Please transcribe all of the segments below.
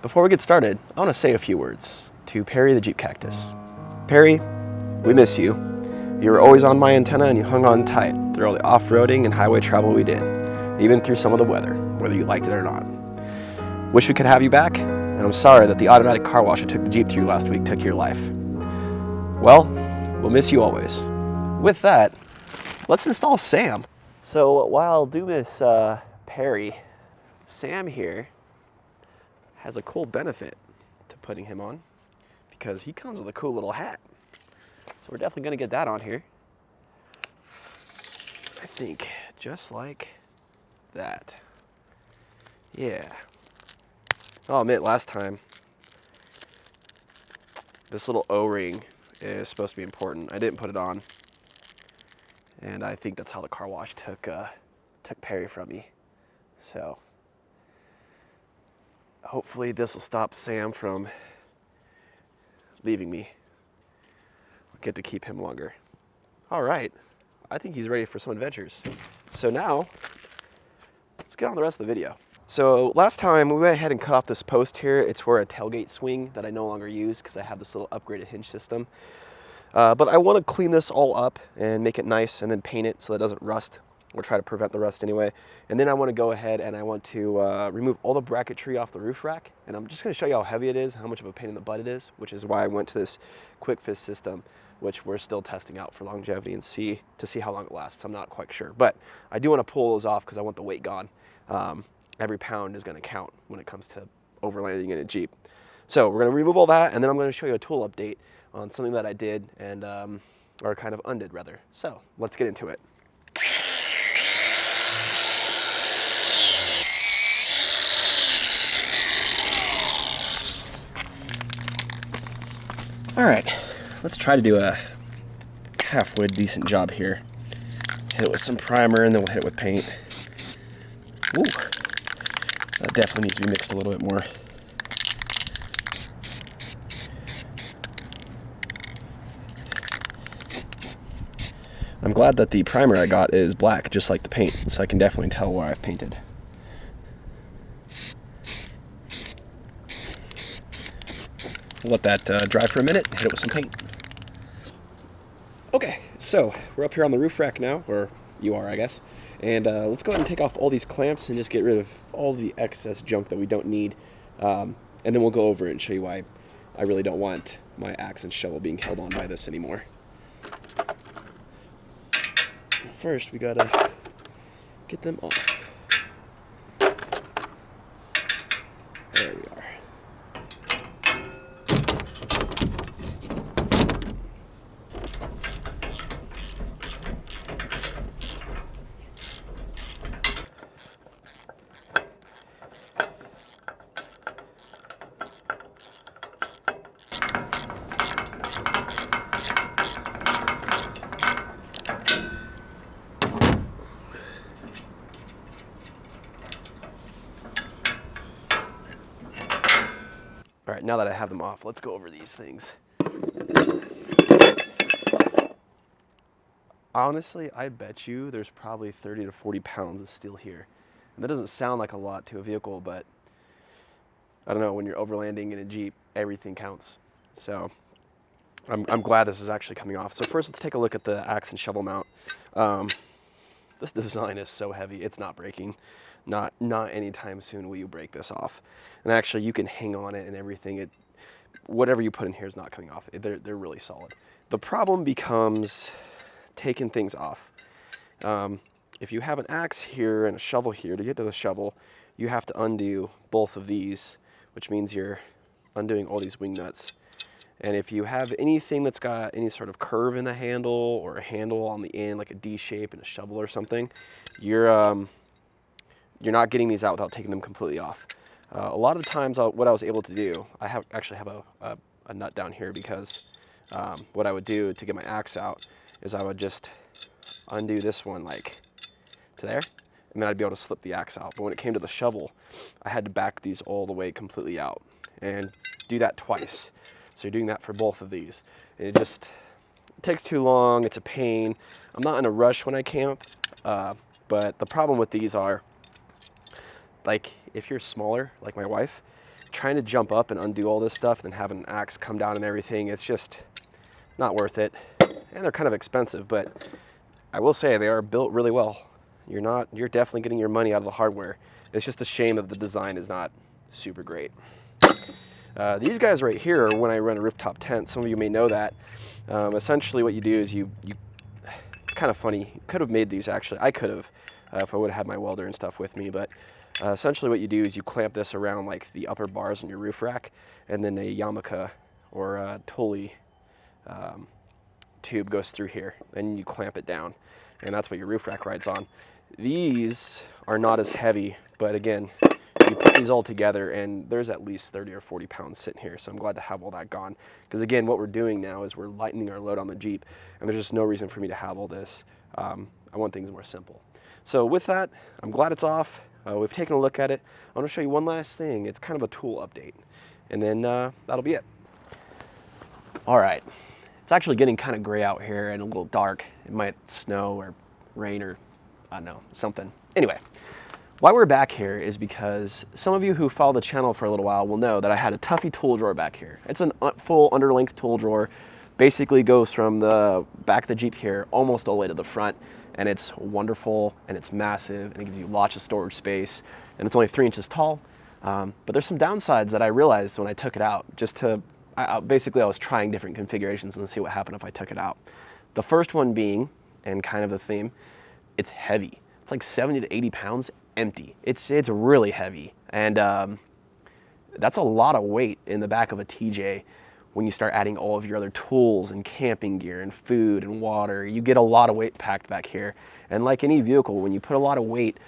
Before we get started, I want to say a few words to Perry the Jeep Cactus. Perry, we miss you. You were always on my antenna and you hung on tight through all the off-roading and highway travel we did, even through some of the weather, whether you liked it or not. Wish we could have you back, and I'm sorry that the automatic car wash I took the Jeep through last week took your life. Well, we'll miss you always. With that, let's install Sam. So while do miss Perry, Sam here has a cool benefit to putting him on because he comes with a cool little hat. So we're definitely gonna get that on here. I think just like that. Yeah. I'll admit last time, this little O-ring is supposed to be important. I didn't put it on. And I think that's how the car wash took Perry from me. So hopefully this will stop Sam from leaving me. I'll get to keep him longer. All right, I think he's ready for some adventures. So now, let's get on the rest of the video. So last time we went ahead and cut off this post here. It's for a tailgate swing that I no longer use because I have this little upgraded hinge system. But I want to clean this all up and make it nice and then paint it so that it doesn't rust, or try to prevent the rust anyway. And then I want to go ahead and I want to remove all the bracketry off the roof rack. And I'm just going to show you how heavy it is, how much of a pain in the butt it is, which is why I went to this quick fist system, which we're still testing out for longevity and see how long it lasts. I'm not quite sure, but I do want to pull those off because I want the weight gone. Every pound is going to count when it comes to overlanding in a Jeep. So we're going to remove all that, and then I'm going to show you a tool update on something that I did and or kind of undid rather. So let's get into it. All right, let's try to do a halfway decent job here. Hit it with some primer and then we'll hit it with paint. Ooh, that definitely needs to be mixed a little bit more. I'm glad that the primer I got is black, just like the paint, so I can definitely tell where I've painted. Let that dry for a minute, hit it with some paint. Okay, so we're up here on the roof rack now, or you are, I guess. And let's go ahead and take off all these clamps and just get rid of all the excess junk that we don't need. And then we'll go over it and show you why I really don't want my axe and shovel being held on by this anymore. First, we gotta get them off. There we are. All right, now that I have them off, let's go over these things. Honestly, I bet you there's probably 30 to 40 pounds of steel here. And that doesn't sound like a lot to a vehicle, but I don't know, when you're overlanding in a Jeep, everything counts. So I'm glad this is actually coming off. So first, let's take a look at the axe and shovel mount. This design is so heavy, it's not breaking. Not anytime soon will you break this off. And actually, you can hang on it and everything. Whatever you put in here is not coming off. They're really solid. The problem becomes taking things off. If you have an axe here and a shovel here, to get to the shovel, you have to undo both of these, which means you're undoing all these wing nuts. And if you have anything that's got any sort of curve in the handle or a handle on the end, like a D shape and a shovel or something, you're not getting these out without taking them completely off. A lot of the times what I was able to do, I actually have a nut down here because what I would do to get my axe out is I would just undo this one like to there, and then I'd be able to slip the axe out. But when it came to the shovel, I had to back these all the way completely out and do that twice. So you're doing that for both of these. And it takes too long, it's a pain. I'm not in a rush when I camp, but the problem with these are, like, if you're smaller, like my wife, trying to jump up and undo all this stuff and then have an axe come down and everything, it's just not worth it. And they're kind of expensive, but I will say they are built really well. You're definitely getting your money out of the hardware. It's just a shame that the design is not super great. These guys right here, when I run a rooftop tent, some of you may know that. Essentially what you do is it's kind of funny. You could have made these actually. I could have if I would have had my welder and stuff with me, but essentially what you do is you clamp this around like the upper bars on your roof rack, and then a yarmulke or a Tully tube goes through here, and you clamp it down, and that's what your roof rack rides on. These are not as heavy, but again, you put these all together and there's at least 30 or 40 pounds sitting here, so I'm glad to have all that gone. Because again, what we're doing now is we're lightening our load on the Jeep, and there's just no reason for me to have all this. I want things more simple. So with that, I'm glad it's off. We've taken a look at it. I want to show you one last thing. It's kind of a tool update, and then that'll be it. All right, it's actually getting kind of gray out here and a little dark. It might snow or rain or I don't know, something. Anyway, why we're back here is because some of you who follow the channel for a little while will know that I had a Tuffy tool drawer back here. It's a full underlength tool drawer. Basically goes from the back of the Jeep here almost all the way to the front, and it's wonderful and it's massive and it gives you lots of storage space, and it's only 3 inches tall. But there's some downsides that I realized when I took it out. Basically I was trying different configurations and see what happened if I took it out. The first one being, and kind of the theme, it's heavy. It's like 70 to 80 pounds empty. It's really heavy, and that's a lot of weight in the back of a TJ. When you start adding all of your other tools and camping gear and food and water, you get a lot of weight packed back here. And like any vehicle, when you put a lot of weight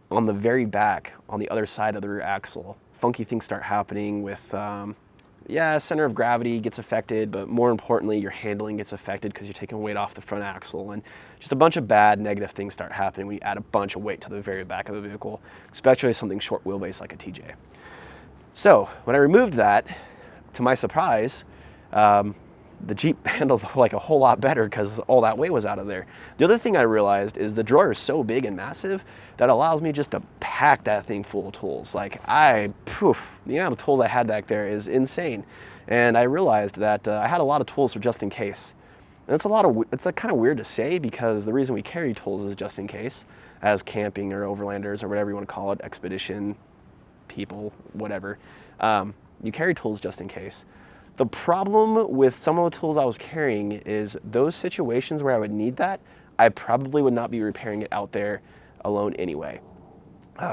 on the very back, on the other side of the rear axle, funky things start happening with, center of gravity gets affected, but more importantly, your handling gets affected because you're taking weight off the front axle, and just a bunch of bad negative things start happening when you add a bunch of weight to the very back of the vehicle, especially something short wheelbase like a TJ. So when I removed that, to my surprise, the Jeep handled like a whole lot better because all that weight was out of there. The other thing I realized is the drawer is so big and massive that allows me just to pack that thing full of tools. Like the amount of tools I had back there is insane. And I realized that I had a lot of tools for just in case. And it's kind of weird to say, because the reason we carry tools is just in case, as camping or overlanders or whatever you want to call it, expedition people, whatever. You carry tools just in case. The problem with some of the tools I was carrying is those situations where I would need that, I probably would not be repairing it out there alone anyway.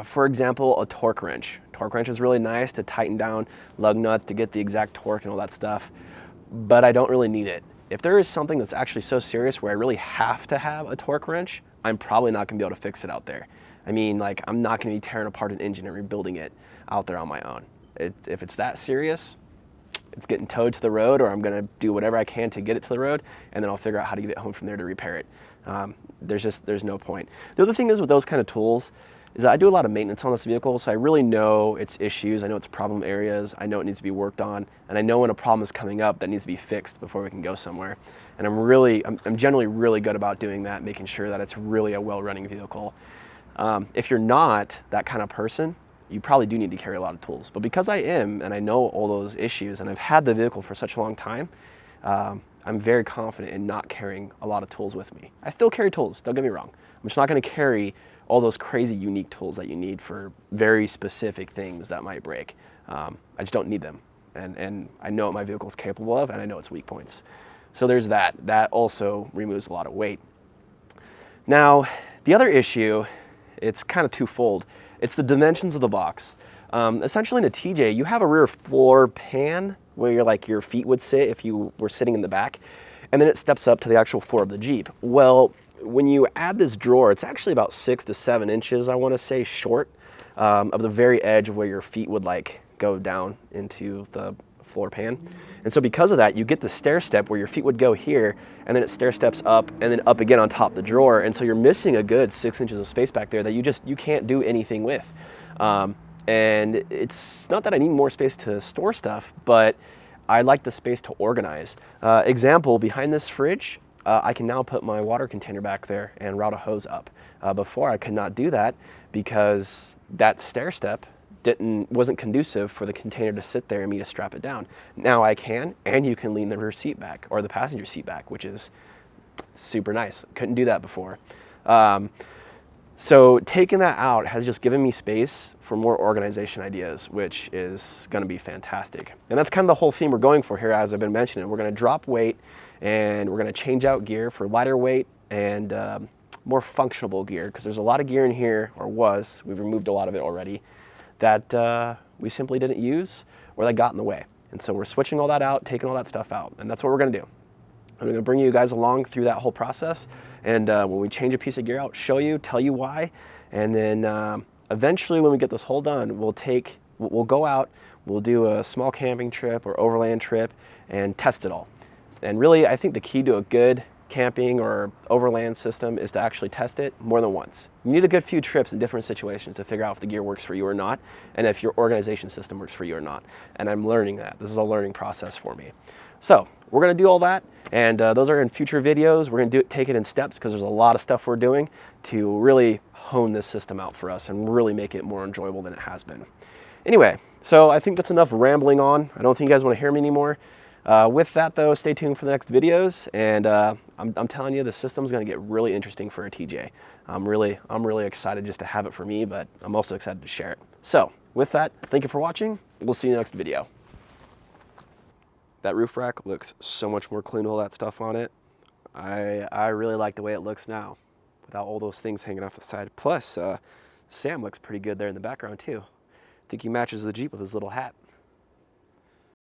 For example, a torque wrench. Torque wrench is really nice to tighten down lug nuts to get the exact torque and all that stuff, but I don't really need it. If there is something that's actually so serious where I really have to have a torque wrench, I'm probably not gonna be able to fix it out there. I mean, like, I'm not gonna be tearing apart an engine and rebuilding it out there on my own. If it's that serious, it's getting towed to the road, or I'm gonna do whatever I can to get it to the road, and then I'll figure out how to get it home from there to repair it. There's no point. The other thing is with those kind of tools is that I do a lot of maintenance on this vehicle, so I really know its issues, I know its problem areas, I know it needs to be worked on, and I know when a problem is coming up that needs to be fixed before we can go somewhere. And I'm generally really good about doing that, making sure that it's really a well-running vehicle. If you're not that kind of person, you probably do need to carry a lot of tools. But because I am, and I know all those issues, and I've had the vehicle for such a long time, I'm very confident in not carrying a lot of tools with me. I still carry tools, don't get me wrong. I'm just not gonna carry all those crazy unique tools that you need for very specific things that might break. I just don't need them. And I know what my vehicle is capable of, and I know its weak points. So there's that. That also removes a lot of weight. Now, the other issue, it's kind of twofold. It's the dimensions of the box. Essentially in a TJ, you have a rear floor pan where your feet would sit if you were sitting in the back, and then it steps up to the actual floor of the Jeep. Well, when you add this drawer, it's actually about 6 to 7 inches, I want to say, short of the very edge of where your feet would go down into the floor pan. And so because of that, you get the stair step where your feet would go here, and then it stair steps up and then up again on top of the drawer. And so you're missing a good 6 inches of space back there that you can't do anything with. And it's not that I need more space to store stuff, but I like the space to organize. Example, behind this fridge, I can now put my water container back there and route a hose up. Before I could not do that because that stair step wasn't conducive for the container to sit there and me to strap it down. Now I can, and you can lean the rear seat back or the passenger seat back, which is super nice. Couldn't do that before. So taking that out has just given me space for more organization ideas, which is going to be fantastic. And that's kind of the whole theme we're going for here, as I've been mentioning. We're going to drop weight and we're going to change out gear for lighter weight and more functional gear, because there's a lot of gear in here, or was, we've removed a lot of it already, that we simply didn't use or that got in the way. And so we're switching all that out, taking all that stuff out, and that's what we're going to do. I'm going to bring you guys along through that whole process, and when we change a piece of gear out, show you, tell you why, and then eventually when we get this whole done, we'll go out, we'll do a small camping trip or overland trip and test it all. And really, I think the key to a good camping or overland system is to actually test it more than once. You need a good few trips in different situations to figure out if the gear works for you or not, and if your organization system works for you or not. And I'm learning that. This is a learning process for me. So we're going to do all that, and those are in future videos. We're going to take it in steps, because there's a lot of stuff we're doing to really hone this system out for us and really make it more enjoyable than it has been. Anyway, so I think that's enough rambling on. I don't think you guys want to hear me anymore. With that though, stay tuned for the next videos, and I'm telling you, the system's going to get really interesting for a TJ. I'm really excited just to have it for me, but I'm also excited to share it. So with that, thank you for watching. We'll see you in the next video. That roof rack looks so much more clean with all that stuff on it. I really like the way it looks now, without all those things hanging off the side. Plus, Sam looks pretty good there in the background too. I think he matches the Jeep with his little hat.